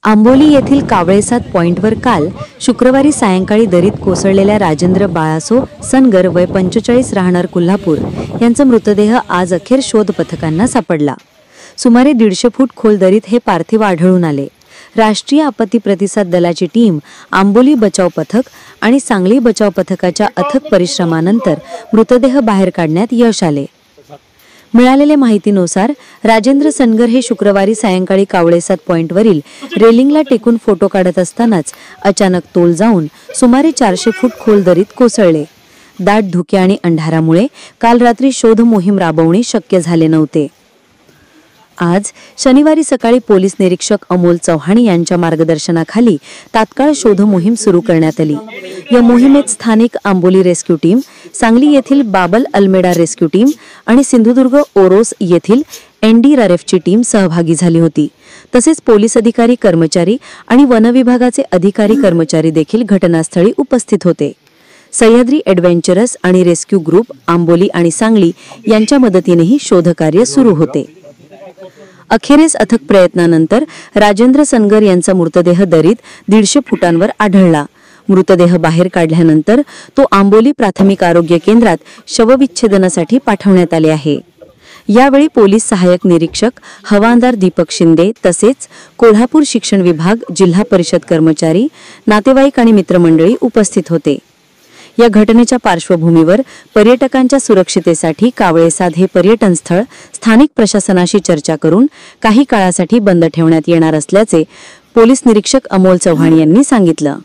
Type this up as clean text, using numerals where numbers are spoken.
आंबोली येथील कावळेसाद पॉइंटवर काल शुक्रवारी सायंकाळी दरीत कोसळलेल्या राजेंद्र बाळासो सनगर वय 45 राहणार कोल्हापूर यांचा मृतदेह आज अखेर शोध पथकांना सापडला। सुमारे 150 फूट खोल दरीत हे पार्थिव आढळून आले। राष्ट्रीय आपत्ती प्रतिसाद दलाची टीम, आंबोली बचाव पथक आणि सांगली बचाव पथकाच्या अथक परिश्रमानंतर मृतदेह बाहेर काढण्यात यश आले। मिळालेल्या माहितीनुसार राजेंद्र सनगर हे शुक्रवारी सायंकाळी कावळेसाद पॉइंटवरील रेलिंगला टेकून फोटो काढत असतानाच अचानक तोल जाऊन सुमारे 400 फूट खोल दरीत कोसळले। दाट धुके आणि अंधारामुळे काल रात्री शोध मोहीम राबवणे शक्य झाले नव्हते। आज शनिवारी सकाळी पोलीस निरीक्षक अमोल चव्हाण यांच्या मार्गदर्शनाखाली तात्काळ शोध मोहीम सुरू करण्यात आली। या मोहिमेत स्थानिक आंबोली रेस्क्यू टीम, सांगली येथील बाबल अल्मेडा रेस्क्यू टीम आणि सिंधुदुर्ग ओरोस येथील एनडीआरएफची टीम सहभागी झाली होती। तसेच पोलीस अधिकारी, कर्मचारी आणि वन विभागाचे अधिकारी कर्मचारी देखील घटनास्थळी उपस्थित होते। सह्याद्री ॲडव्हेंचरस आणि रेस्क्यू ग्रुप आंबोली आणि सांगली यांच्या मदतीनेही शोधकार्य सुरू होते। अखेरीस अथक प्रयत्नानंतर राजेंद्र सनगर यांचा मृतदेह दरीत 150 फुटांवर आढळला। मृतदेह बाहेर काढल्यानंतर तो आंबोली प्राथमिक आरोग्य केंद्रात शवविच्छेदनासाठी पाठवण्यात आले आहे। यावेळी पोलीस सहाय्यक निरीक्षक हवालदार दीपक शिंदे तसेच कोल्हापूर शिक्षण विभाग, जिल्हा परिषद कर्मचारी, नातेवाईक आणि मित्रमंडळी उपस्थित होते। या घटनेच्या पार्श्वभूमीवर पर्यटकांच्या सुरक्षितेसाठी कावळेसाद हे पर्यटन स्थळ स्थानिक प्रशासनाशी चर्चा करून काही काळासाठी बंद ठेवण्यात येणार असल्याचे पोलीस निरीक्षक अमोल चव्हाण यांनी सांगितलं।